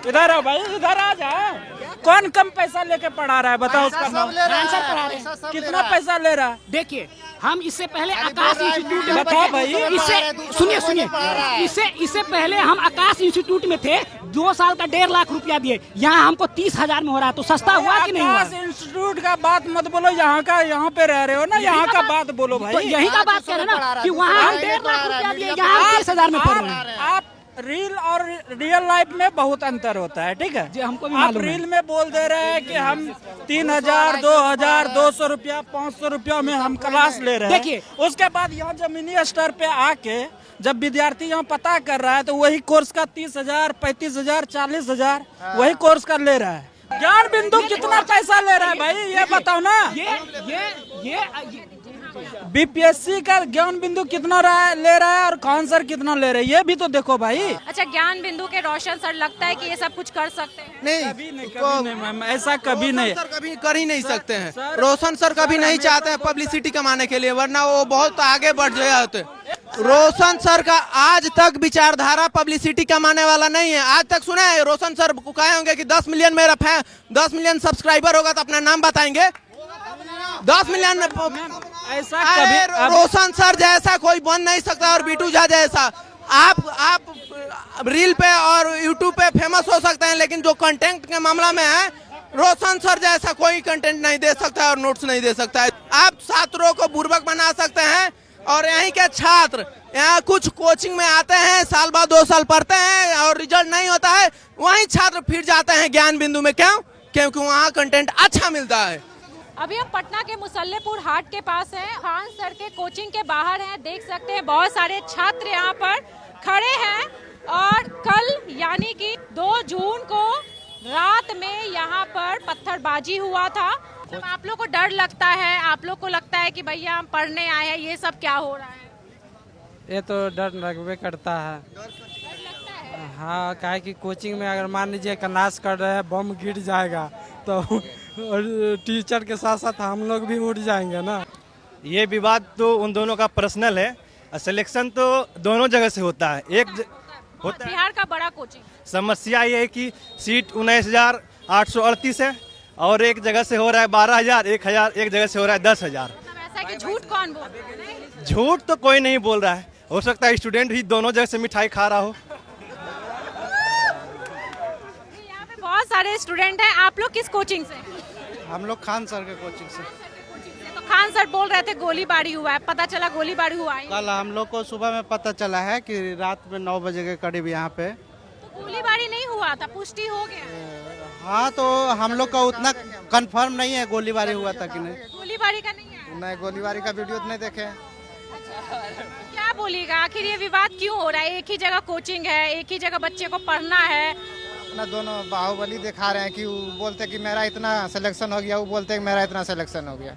इधर आओ भाई, इधर आ जा। कौन कम पैसा लेके पढ़ा रहा है बताओ उसका नाम। आंसर पढ़ा रहे हैं। कितना पैसा ले रहा है? देखिए हम इससे पहले आकाश इंस्टीट्यूट में बताओ भाई। इससे पहले हम आकाश इंस्टीट्यूट में थे, 2 साल का 1.5 लाख रुपया दिए। यहाँ हमको 30,000 में हो रहा है, तो सस्ता हुआ कि नहीं हुआ? आकाश इंस्टीट्यूट का बात मत बोलो, यहाँ पे रह रहे हो ना, यहाँ का बात बोलो भाई। तो यही का बात कर रहे हैं ना कि वहाँ हम 1.5 लाख रुपया दिए, यहाँ 30,000 में पढ़ रहे हैं। आप रील और रियल लाइफ में बहुत अंतर होता है, ठीक है जी, हमको भी आप मालूम है। रील में बोल दे रहे हैं कि हम 3,000, 2,000, 200 रुपया, 500 रुपया में हम क्लास ले रहे हैं। देखिए, उसके बाद यहाँ जमीनी स्तर पे आके जब विद्यार्थी यहाँ पता कर रहा है तो वही कोर्स का 30,000, 35,000, 40,000 वही कोर्स का ले रहा है। ज्ञान बिंदु कितना पैसा ले रहा है भाई, ये बताओ ना। ये बीपीएससी का ज्ञान बिंदु कितना ले रहा है और खान सर कितना ले रहे हैं, ये भी तो देखो भाई। अच्छा, ज्ञान बिंदु के रोशन सर लगता है कि ये सब कुछ कर सकते हैं? कभी नहीं मैम, ऐसा कभी नहीं। सर कभी कर ही नहीं सकते हैं। रोशन सर कभी नहीं चाहते हैं पब्लिसिटी कमाने के लिए, वरना वो बहुत आगे बढ़ गए होते। रोशन सर का आज तक विचारधारा पब्लिसिटी कमाने वाला नहीं है। आज तक सुना है रोशन सर को कहे होंगे कि 10 मिलियन मेरा 10 मिलियन सब्सक्राइबर होगा तो अपना नाम बताएंगे? 10 मिलियन ऐसा कभी रोशन सर जैसा कोई बन नहीं सकता, और बीटू झा जैसा। आप रील पे और यूट्यूब पे फेमस हो सकते हैं, लेकिन जो कंटेंट के मामला में है, रोशन सर जैसा कोई कंटेंट नहीं दे सकता और नोट्स नहीं दे सकता है। आप छात्रों को बुर्बक बना सकते हैं, और यहीं के छात्र यहाँ कुछ कोचिंग में आते हैं, साल बाद 2 साल पढ़ते हैं और रिजल्ट नहीं होता है, वहीं छात्र फिर जाते हैं ज्ञान बिंदु में। क्यों? क्योंकि वहाँ कंटेंट अच्छा मिलता है। अभी हम पटना के मुसल्लेपुर हाट के पास हैं, खान सर के कोचिंग के बाहर हैं। देख सकते हैं बहुत सारे छात्र यहाँ पर खड़े हैं, और कल यानी कि 2 जून को रात में यहाँ पर पत्थरबाजी हुआ था। जब आप लोग को डर लगता है, आप लोग को लगता है कि भैया हम पढ़ने आए हैं, ये सब क्या हो रहा है? ये तो डर लगबे करता है। डर लगता है? हाँ, काहे कि कोचिंग में अगर मान लीजिए क्लास कर रहे हैं, बम गिर जाएगा तो और टीचर के साथ साथ हम लोग भी उठ जाएंगे ना। ये विवाद तो उन दोनों का पर्सनल है, सिलेक्शन तो दोनों जगह से होता है। होता है। बिहार का बड़ा कोचिंग। समस्या ये है कि सीट 19,838 है, और एक जगह से हो रहा है 12,000, 1,000, एक जगह से हो रहा है 10,000। मतलब ऐसा है कि झूठ कौन बोल रहा है? झूठ तो कोई नहीं बोल रहा है, हो सकता है स्टूडेंट भी दोनों जगह से मिठाई खा रहा हो। यहाँ पे बहुत सारे स्टूडेंट हैं। आप लोग किस कोचिंग से? हम लोग खान सर के कोचिंग से। तो खान सर बोल रहे थे गोलीबारी हुआ है, पता चला गोलीबारी हुआ है? कल हम लोग को सुबह में पता चला है कि रात में 9 बजे के करीब यहाँ पे। तो गोलीबारी नहीं हुआ था, पुष्टि हो गया? हाँ, तो हम लोग का उतना कंफर्म नहीं है गोलीबारी हुआ था कि नहीं। गोलीबारी का नहीं है? नहीं, गोलीबारी का वीडियो नहीं देखे। क्या बोलिएगा, आखिर ये विवाद क्यों हो रहा है? एक ही जगह कोचिंग है, एक ही जगह बच्चे को पढ़ना है। ना दोनों बाहुबली दिखा रहे हैं कि वो बोलते कि मेरा इतना सिलेक्शन हो गया, वो बोलते कि मेरा इतना सिलेक्शन हो गया।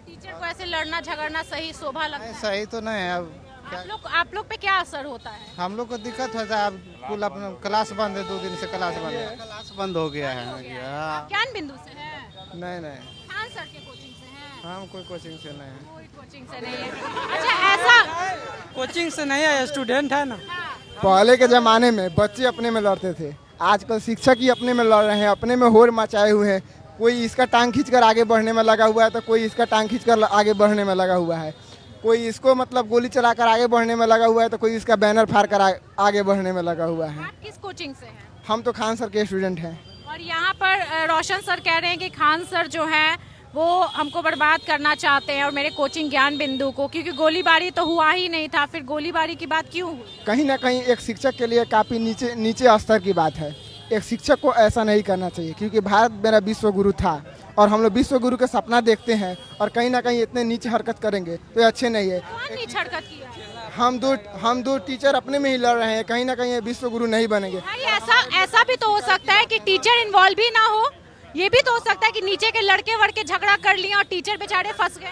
टीचर को ऐसे लड़ना झगड़ना सही शोभा लगता है? सही तो नहीं है। अब आप लोग पे क्या असर होता है? हम लोग को दिक्कत होता है। अब कुल अपना क्लास बंद है, 2 दिन से क्लास बंद है। क्लास बंद हो गया है। ज्ञान बिंदु से है? नहीं, खान सर के कोचिंग से है? हम कोई कोचिंग से नहीं है। कोई कोचिंग से नहीं है। अच्छा, ऐसा कोचिंग से नहीं है, स्टूडेंट है ना। पहले के जमाने में बच्चे अपने में लड़ते थे, आजकल शिक्षक ही अपने में लड़ रहे हैं, अपने में होड़ मचाए हुए हैं। कोई इसका टांग खींचकर आगे बढ़ने में लगा हुआ है, तो कोई इसका टांग खींचकर आगे बढ़ने में लगा हुआ है। कोई इसको मतलब गोली चलाकर आगे बढ़ने में लगा हुआ है, तो कोई इसका बैनर फाड़ कर आगे बढ़ने में लगा हुआ है। आप किस कोचिंग से हैं? हम तो खान सर के स्टूडेंट हैं। और यहाँ पर रोशन सर कह रहे हैं कि खान सर जो हैं वो हमको बर्बाद करना चाहते हैं, और मेरे कोचिंग ज्ञान बिंदु को, क्योंकि गोलीबारी तो हुआ ही नहीं था। फिर गोलीबारी की बात क्यों हुई? कहीं ना कहीं एक शिक्षक के लिए काफ़ी नीचे स्तर की बात है। एक शिक्षक को ऐसा नहीं करना चाहिए, क्योंकि भारत मेरा विश्व गुरु था, और हम लोग विश्व गुरु का सपना देखते हैं, और कहीं ना कहीं इतने नीचे हरकत करेंगे तो अच्छे नहीं है। नीचे हरकत किया? हम दो टीचर अपने में ही लड़ रहे हैं, कहीं ना कहीं विश्व गुरु नहीं बनेंगे। भाई ऐसा भी तो हो सकता है कि टीचर इन्वॉल्व ही ना हो। ये भी तो हो सकता है कि नीचे के लड़के वड़के झगड़ा कर लिए और टीचर बेचारे फंस गए।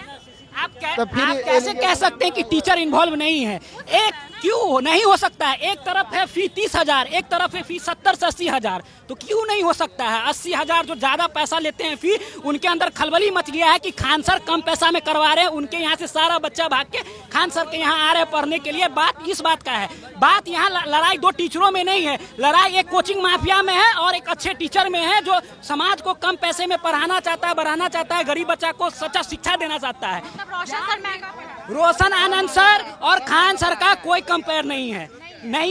आप कैसे कह सकते हैं कि टीचर इन्वॉल्व नहीं है? एक क्यों नहीं हो सकता है? एक तरफ है फी 30,000, एक तरफ है फी 70 से 80 हजार, तो क्यों नहीं हो सकता है? 80 हजार जो ज्यादा पैसा लेते हैं फी, उनके अंदर खलबली मच गया है कि खान सर कम पैसा में करवा रहे हैं, उनके यहाँ से सारा बच्चा भाग के खान सर के यहाँ आ रहे हैं पढ़ने के लिए। बात इस बात का है, बात यहाँ लड़ाई दो टीचरों में नहीं है, लड़ाई एक कोचिंग माफिया में है और एक अच्छे टीचर में है जो समाज को कम पैसे में पढ़ाना चाहता है, बढ़ाना चाहता है, गरीब बच्चा को सच्चा शिक्षा देना चाहता है। रोशन सर महंगा पड़ा। रोशन आनंद सर और खान सर का कोई कंपेयर नहीं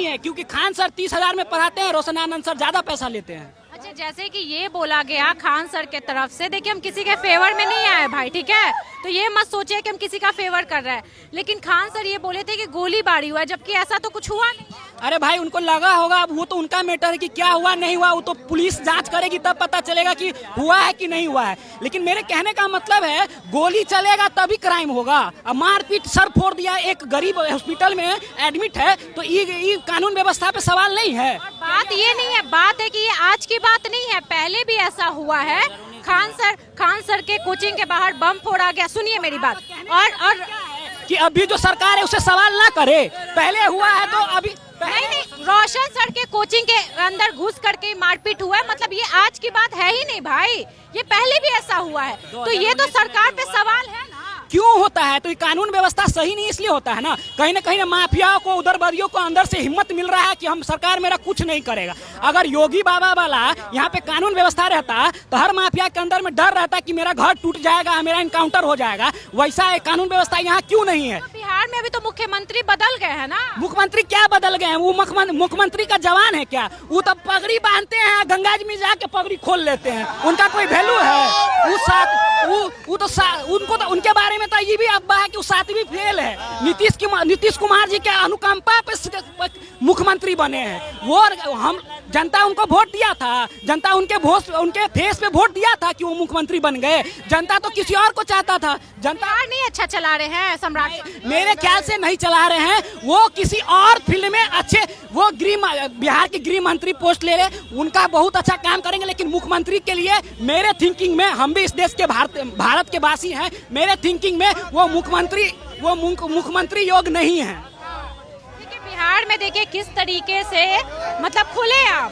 है, क्योंकि खान सर 30,000 में पढ़ाते हैं, रोशन आनंद सर ज्यादा पैसा लेते हैं। अच्छा, जैसे कि ये बोला गया खान सर के तरफ से, देखिए हम किसी के फेवर में नहीं आए भाई, ठीक है, तो ये मत सोचिए कि हम किसी का फेवर कर रहे हैं, लेकिन खान सर ये बोले थे कि गोलीबारी हुआ, जबकि ऐसा तो कुछ हुआ नहीं। अरे भाई उनको लगा होगा, अब वो तो उनका मैटर है कि क्या हुआ नहीं हुआ, वो तो पुलिस जांच करेगी तब पता चलेगा कि हुआ है कि नहीं हुआ है। लेकिन मेरे कहने का मतलब है गोली चलेगा तभी क्राइम होगा। अब मारपीट, सर फोड़ दिया, एक गरीब हॉस्पिटल में एडमिट है, तो ये कानून व्यवस्था पे सवाल नहीं है। बात ये नहीं है, बात है कि ये आज की बात नहीं है, पहले भी ऐसा हुआ है। खान सर के कोचिंग के बाहर बम फोड़ा गया, सुनिए मेरी बात, और कि अभी जो सरकार है उससे सवाल ना करे, पहले हुआ है तो अभी नहीं, रोशन सर के कोचिंग के अंदर घुस करके मारपीट हुआ है, मतलब ये आज की बात है ही नहीं भाई, ये पहले भी ऐसा हुआ है, तो ये तो सरकार पे सवाल है ना। क्यों होता है? तो ये कानून व्यवस्था सही नहीं इसलिए होता है ना, कहीं ना कहीं माफियाओं को, उदरबरियों को अंदर से हिम्मत मिल रहा है कि हम सरकार मेरा कुछ नहीं करेगा। अगर योगी बाबा वाला यहाँ पे कानून व्यवस्था रहता तो हर माफिया के अंदर में डर रहता कि मेरा घर टूट जाएगा, मेरा इनकाउंटर हो जाएगा। वैसा कानून व्यवस्था यहाँ क्यों नहीं है? तो बिहार में अभी तो मुख्यमंत्री बदल गए हैं ना। मुख्यमंत्री क्या बदल गए हैं? वो मुख्यमंत्री का जवान है क्या? वो तो पगड़ी बांधते हैं, गंगा जी में जाके पगड़ी खोल लेते हैं, उनका कोई वैल्यू है? उनको तो उनके बारे में तो ये भी अफवाह है कि वो 7वीं फेल है। नीतीश कुमार जी के अनुकंपा पे मुख्यमंत्री बने हैं, वो हम जनता उनको वोट दिया था, जनता उनके फेस पे वोट दिया था कि वो मुख्यमंत्री बन गए। जनता तो किसी और को चाहता था। जनता नहीं अच्छा चला रहे हैं सम्राट, मेरे ख्याल से नहीं चला रहे हैं, वो किसी और फील्ड में अच्छे, वो बिहार के गृह मंत्री पोस्ट ले रहे, उनका बहुत अच्छा काम करेंगे, लेकिन मुख्यमंत्री के लिए मेरे थिंकिंग में, हम भी इस देश के भारत के वासी हैं, मेरे थिंकिंग में वो मुख्यमंत्री योग्य नहीं है। बिहार में देखिए किस तरीके से, मतलब खुलेआम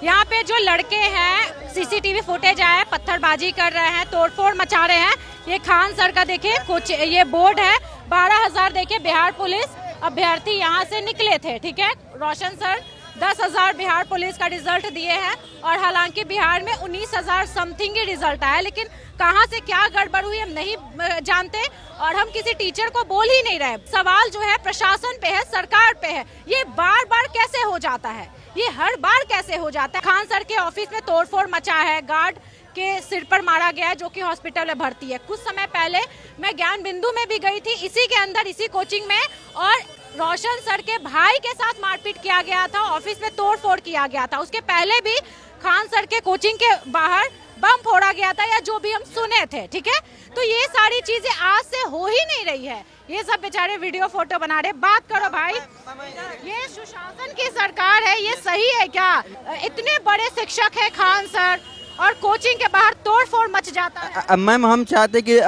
यहाँ पे जो लड़के हैं, सीसीटीवी फुटेज आया, पत्थरबाजी कर रहे हैं, तोड़फोड़ मचा रहे हैं। ये खान सर का देखिए कुछ ये बोर्ड है, 12,000 देखिए बिहार पुलिस अभ्यर्थी यहाँ से निकले थे, ठीक है। रोशन सर 10,000 बिहार पुलिस का रिजल्ट दिए हैं, और हालांकि बिहार में 19,000 समथिंग ही रिजल्ट आया, लेकिन कहां से क्या गड़बड़ हुई हम नहीं जानते, और हम किसी टीचर को बोल ही नहीं रहे। सवाल जो है प्रशासन पे है, सरकार पे है। ये बार बार कैसे हो जाता है, ये हर बार कैसे हो जाता है? खान सर के ऑफिस में तोड़फोड़ मचा है, गार्ड के सिर पर मारा गया है, जो कि हॉस्पिटल में भर्ती है। कुछ समय पहले मैं ज्ञान बिंदु में भी गई थी, इसी के अंदर, इसी कोचिंग में, और रोशन सर के भाई के साथ मारपीट किया गया था, ऑफिस में तोड़फोड़ किया गया था। उसके पहले भी खान सर के कोचिंग के बाहर बम फोड़ा गया था, या जो भी हम सुने थे, ठीक है। तो ये सारी चीजें आज से हो ही नहीं रही है, ये सब बेचारे वीडियो फोटो बना रहे। बात करो भाई, ये सुशासन की सरकार है, ये सही है क्या? इतने बड़े शिक्षक है खान सर, और कोचिंग के बाहर तोड़फोड़ मच जाता है। मैम हम चाहते कि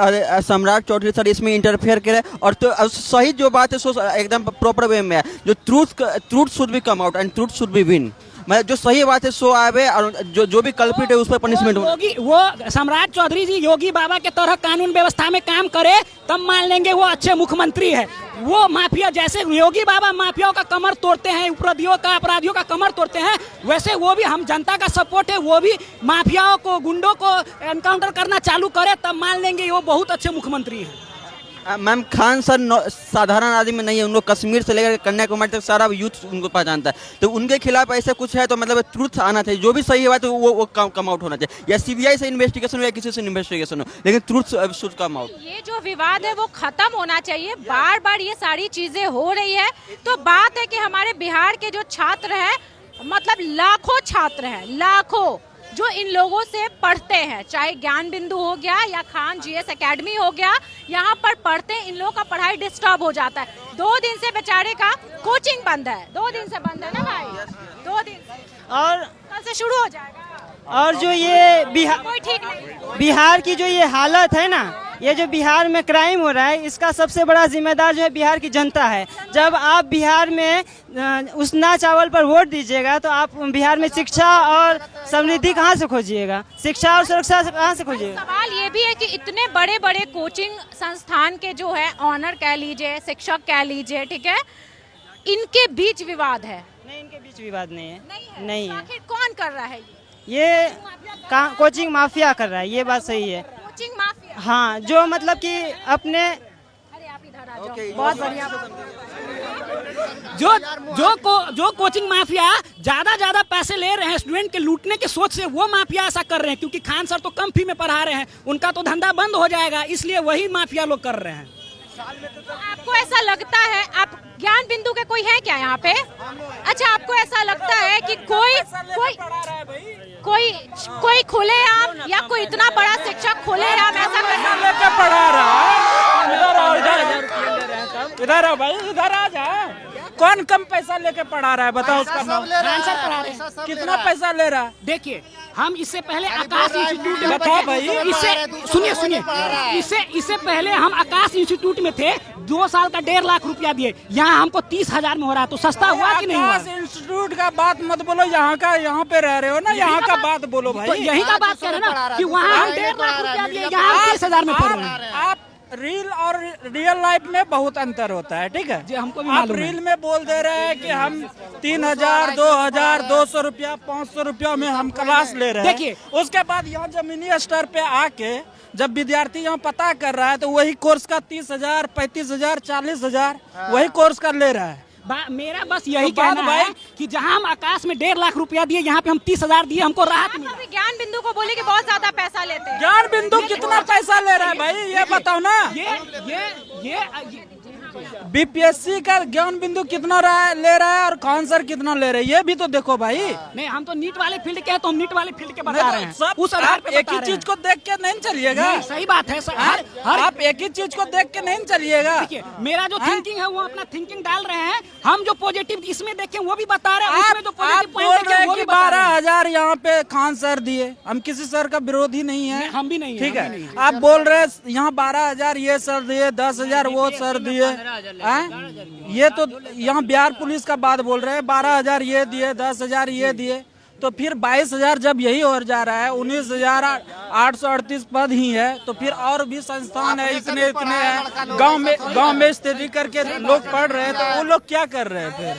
सम्राट चौधरी सर इसमें इंटरफेयर करे, और तो सही जो बात है सो एकदम प्रॉपर वे में है, जो truth should be come out and truth should be win. मतलब जो सही बात है सो आवे, और जो भी कल्प्रिट है उस पर पनिशमेंट हो। वो सम्राट चौधरी जी योगी बाबा के तरह कानून व्यवस्था में काम करे, तब मान लेंगे वो अच्छे मुख्यमंत्री है। वो माफिया, जैसे योगी बाबा माफियाओं का कमर तोड़ते हैं, अपराधियों का कमर तोड़ते हैं, वैसे वो भी, हम जनता का सपोर्ट है, वो भी माफियाओं को, गुंडों को एनकाउंटर करना चालू करे, तब मान लेंगे वो बहुत अच्छे मुख्यमंत्री है। मैम खान सर साधारण आदमी नहीं है, उनको कश्मीर से लेकर कन्याकुमारी तक सारा यूथ उनको पहचानता है, तो उनके खिलाफ ऐसा कुछ है तो मतलब ट्रूथ आना चाहिए, जो भी सही बात है वो कम आउट होना चाहिए, या सीबीआई से इन्वेस्टिगेशन हो या किसी से इन्वेस्टिगेशन हो, लेकिन ट्रूथ शुड कम आउट। ये जो विवाद है वो खत्म होना चाहिए, बार बार ये सारी चीजें हो रही है। तो बात है कि हमारे बिहार के जो छात्र हैं, मतलब लाखों छात्र हैं, लाखों, जो इन लोगों से पढ़ते हैं, चाहे ज्ञान बिंदु हो गया या खान जीएस एकेडमी हो गया, यहाँ पर पढ़ते हैं, इन लोगों का पढ़ाई डिस्टर्ब हो जाता है। 2 दिन से बेचारे का कोचिंग बंद है, 2 दिन से बंद है ना भाई, 2 दिन से, और कल से शुरू हो जाएगा। और जो ये कोई ठीक नहीं, बिहार की जो ये हालत है ना, ये जो बिहार में क्राइम हो रहा है इसका सबसे बड़ा जिम्मेदार जो है बिहार की जनता है। जब आप बिहार में उसना चावल पर वोट दीजिएगा तो आप बिहार में शिक्षा और समृद्धि कहाँ से खोजिएगा, शिक्षा और सुरक्षा कहाँ से खोजिएगा। सवाल ये भी है कि इतने बड़े बड़े कोचिंग संस्थान के जो है ऑनर कह लीजिए, शिक्षक कह लीजिए, ठीक है, इनके बीच विवाद है। नहीं, इनके बीच विवाद नहीं है, नहीं है। आखिर कौन कर रहा है ये कोचिंग माफिया कर रहा है, ये बात सही है। कोचिंग माफिया, हाँ, जो मतलब कि अपने अरे आप इधर आ जाओ, बहुत बढ़िया। जो कोचिंग माफिया ज्यादा पैसे ले रहे हैं स्टूडेंट के लूटने के सोच से, वो माफिया ऐसा कर रहे हैं क्योंकि खान सर तो कम फी में पढ़ा रहे हैं, उनका तो धंधा बंद हो जाएगा, इसलिए वही माफिया लोग कर रहे हैं। आपको ऐसा लगता है, आप ज्ञान बिंदु के कोई है क्या यहाँ पे? अच्छा, आपको ऐसा लगता है कि कोई खुलेआम या कोई इतना बड़ा शिक्षक खुलेआम ऐसा लेके पढ़ा रहा है? इधर आओ भाई, इधर आ जा। कौन कम पैसा लेके पढ़ा रहा है बताओ उसका नाम। कितना पैसा ले रहा है? देखिए, हम इससे पहले आकाश इंस्टीट्यूट में बताओ भाई। सुनिए, इससे पहले हम आकाश इंस्टीट्यूट में थे, 2 साल का 1.5 लाख रुपया दिए, यहाँ हमको 30,000 में हो रहा है, तो सस्ता हुआ कि नहीं हुआ? आकाश इंस्टीट्यूट का बात मत बोलो, यहाँ पे रह रहे हो ना, यहाँ का बात बोलो भाई। तो यही का बात कर रहे हैं ना कि वहाँ हम 1.5 लाख रुपया दिए, यहाँ 30,000 में पढ़ रहे हैं। आप रील और रियल लाइफ में बहुत अंतर होता है, ठीक है जी, हमको भी आप मालूम है। रील में बोल दे रहे हैं कि हम 3,000, 2,000, 200 रुपया, 500 रुपया में हम क्लास ले रहे हैं। देखिए, उसके बाद यहाँ जमीनी स्तर पे आके जब विद्यार्थी यहाँ पता कर रहा है तो वही कोर्स का 30,000, 35,000, 40,000 वही कोर्स का ले रहा है। मेरा बस यही तो कहना भाई है कि जहाँ हम आकाश में 1.5 लाख रुपया दिए, यहाँ पे हम 30,000 दिए, हमको राहत मिला। अभी ज्ञान बिंदु को बोले कि बहुत ज्यादा पैसा लेते हैं। ज्ञान बिंदु कितना पैसा ले रहा है भाई, ये बताओ ना। ये बीपीएससी का ज्ञान बिंदु कितना ले रहा है और खान सर कितना ले रहे हैं, ये भी तो देखो भाई। नहीं, हम तो नीट वाले फील्ड के हैं, तो हम नीट वाले फील्ड के बता रहे हैं। सब उस आधार आप पे एक ही चीज को देख के नहीं चलिएगा। नहीं, सही बात है आप एक ही चीज को देख के नहीं चलिएगा। देखिए, मेरा जो थिंकिंग है वो अपना थिंकिंग डाल रहे हैं, हम जो पॉजिटिव इसमें देखें वो भी बता रहे हैं, उसमें जो पॉजिटिव पॉइंट है वो भी बता रहे हैं। 12,000 यहाँ पे खान सर दिए, हम किसी सर का विरोधी नहीं है, हम भी नहीं, ठीक है। आप बोल रहे हैं यहाँ 12,000 ये सर दिए, 10,000 वो सर दिए, ये तो यहाँ बिहार पुलिस का बात बोल रहे हैं, 12,000 ये दिए, 10,000 ये दिए, तो फिर 22,000 जब यही और जा रहा है, 19,838 पद ही है, तो फिर और भी संस्थान है, इतने हैं, गांव में स्थिति करके लोग पढ़ रहे हैं, तो वो लोग क्या कर रहे हैं फिर?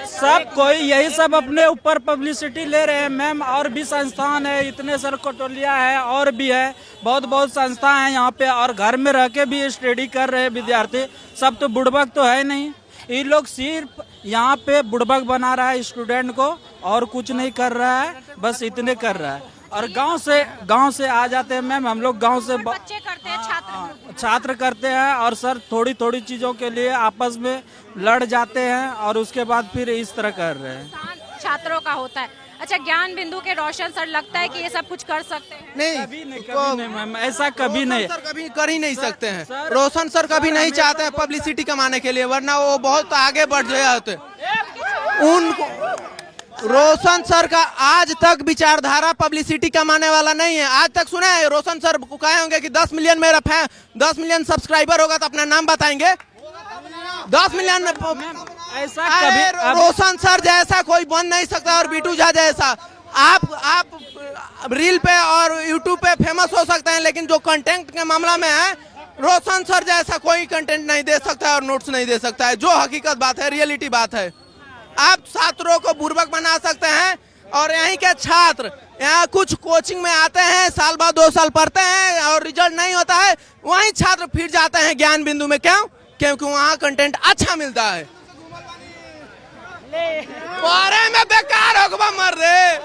सब कोई यही सब अपने ऊपर पब्लिसिटी ले रहे हैं मैम। और भी संस्थान है, इतने सर कटोलिया है, और भी है, बहुत संस्था है यहाँ पे, और घर में रह के भी स्टडी कर रहे हैं विद्यार्थी। सब तो बुड़बक तो है नहीं, ये लोग सिर्फ यहाँ पे बुड़बक बना रहा है स्टूडेंट को, और कुछ नहीं कर रहा है, बस इतने कर रहा है। और गांव से आ जाते हैं मैम, हम लोग गांव से बच्चे करते हैं, छात्र करते हैं, और सर थोड़ी चीजों के लिए आपस में लड़ जाते हैं, और उसके बाद फिर इस तरह कर रहे हैं। छात्रों का होता है। अच्छा, ज्ञान बिंदु के रोशन सर लगता है कि ये सब कुछ कर सकते हैं? नहीं, कभी नहीं मैम, ऐसा कभी नहीं। सर कभी कर ही नहीं सकते हैं। रोशन सर कभी नहीं चाहते हैं पब्लिसिटी कमाने के लिए, वरना वो बहुत आगे बढ़ जाते। रोशन सर का आज तक विचारधारा पब्लिसिटी कमाने वाला नहीं है। आज तक सुना है रोशन सर कहे होंगे कि 10 मिलियन सब्सक्राइबर होगा तो अपना नाम बताएंगे? 10 मिलियन ऐसा कभी रोशन सर जैसा कोई बन नहीं सकता, और बीटू झा जैसा। आप रील पे और यूट्यूब पे फेमस हो सकते हैं, लेकिन जो कंटेंट के मामला में है, रोशन सर जैसा कोई कंटेंट नहीं दे सकता है और नोट्स नहीं दे सकता है। जो हकीकत बात है, रियलिटी बात है। आप छात्रों को बुर्बक बना सकते हैं, और यहीं के छात्र यहाँ कुछ कोचिंग में आते हैं, साल बाद 2 साल पढ़ते हैं और रिजल्ट नहीं होता है, वहीं छात्र फिर जाते हैं ज्ञान बिंदु में। क्यों? क्योंकि वहाँ कंटेंट अच्छा मिलता है। बारे में बेकार होगा मर दे।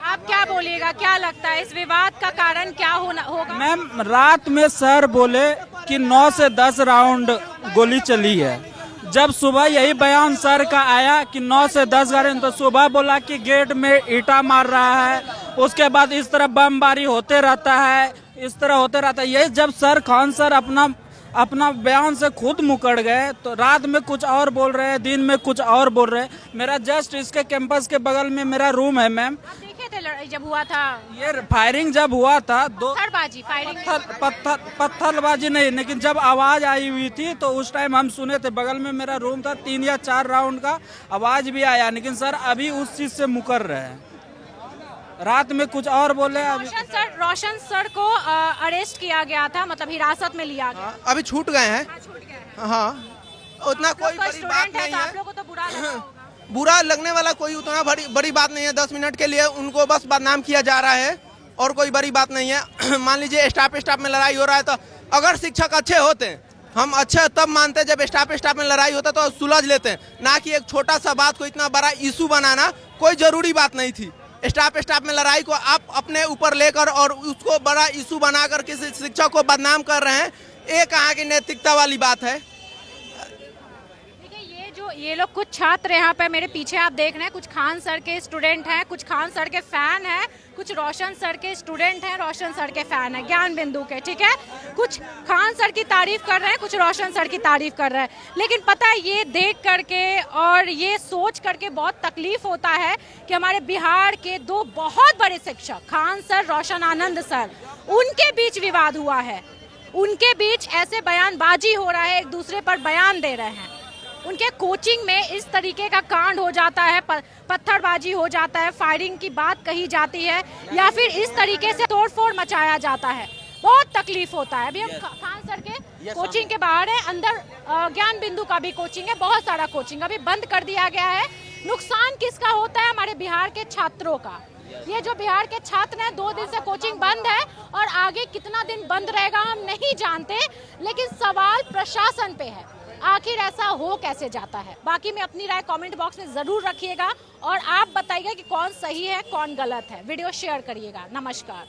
आप क्या बोलिएगा, क्या लगता है इस विवाद का कारण क्या होगा? मैम, रात में सर बोले कि 9 से 10 राउंड गोली चली है। जब सुबह यही बयान सर का आया कि 9 से 10 गाड़ी, तो सुबह बोला कि गेट में ईटा मार रहा है, उसके बाद इस तरह बमबारी होते रहता है, इस तरह होते रहता है। यही जब सर खान सर अपना बयान से खुद मुकर गए, तो रात में कुछ और बोल रहे हैं, दिन में कुछ और बोल रहे हैं। मेरा जस्ट इसके कैंपस के बगल में मेरा रूम है मैम, में थे लड़ाई जब हुआ था? ये फायरिंग जब हुआ था पत्थरबाजी, फायरिंग। पत्थरबाजी नहीं, लेकिन जब आवाज आई हुई थी तो उस टाइम हम सुने थे, बगल में मेरा रूम था, 3 या 4 राउंड का आवाज भी आया, लेकिन सर अभी उस चीज से मुकर रहे हैं। रात में कुछ और बोले। अभी रोशन सर को अरेस्ट किया गया था, मतलब हिरासत में लिया गया। अभी छूट गए हैं। हाँ, उतना कोई बड़ी बात नहीं है। आप लोगों को तो बुरा लगा होगा। बुरा लगने वाला कोई उतना बड़ी बात नहीं है। 10 मिनट के लिए उनको बस बदनाम किया जा रहा है और कोई बड़ी बात नहीं है। मान लीजिए स्टाफ में लड़ाई हो रहा है, तो अगर शिक्षक अच्छे होते, हम अच्छे तब मानते जब स्टाफ में लड़ाई होता तो सुलझ लेते, ना कि एक छोटा सा बात को इतना बड़ा इशू बनाना कोई जरूरी बात नहीं थी। स्टाफ में लड़ाई को आप अपने ऊपर लेकर और उसको बड़ा इशू बनाकर किसी शिक्षक को बदनाम कर रहे हैं, ये कहाँ की नैतिकता वाली बात है? ये लोग कुछ छात्र यहाँ पे मेरे पीछे आप देख रहे हैं, कुछ खान सर के स्टूडेंट हैं, कुछ खान सर के फैन हैं, कुछ रोशन सर के स्टूडेंट हैं, रोशन सर के फैन हैं, ज्ञान बिंदु के, ठीक है। कुछ खान सर की तारीफ कर रहे हैं, कुछ रोशन सर की तारीफ कर रहे हैं। लेकिन पता है, ये देख करके और ये सोच करके बहुत तकलीफ होता है कि हमारे बिहार के 2 बहुत बड़े शिक्षक खान सर, रोशन आनंद सर, उनके बीच विवाद हुआ है। उनके बीच ऐसे बयानबाजी हो रहा है, एक दूसरे पर बयान दे रहे हैं। उनके कोचिंग में इस तरीके का कांड हो जाता है, पत्थरबाजी हो जाता है, फायरिंग की बात कही जाती है, या फिर इस तरीके से तोड़फोड़ मचाया जाता है। बहुत तकलीफ होता है। अभी हम खान सर के कोचिंग के बाहर हैं, अंदर ज्ञान बिंदु का भी कोचिंग है, बहुत सारा कोचिंग अभी बंद कर दिया गया है। नुकसान किसका होता है? हमारे बिहार के छात्रों का। ये जो बिहार के छात्र हैं, 2 दिन से कोचिंग बंद है और आगे कितना दिन बंद रहेगा हम नहीं जानते, लेकिन सवाल प्रशासन पे है, आखिर ऐसा हो कैसे जाता है। बाकी में अपनी राय कमेंट बॉक्स में जरूर रखिएगा और आप बताइएगा कि कौन सही है कौन गलत है। वीडियो शेयर करिएगा। नमस्कार।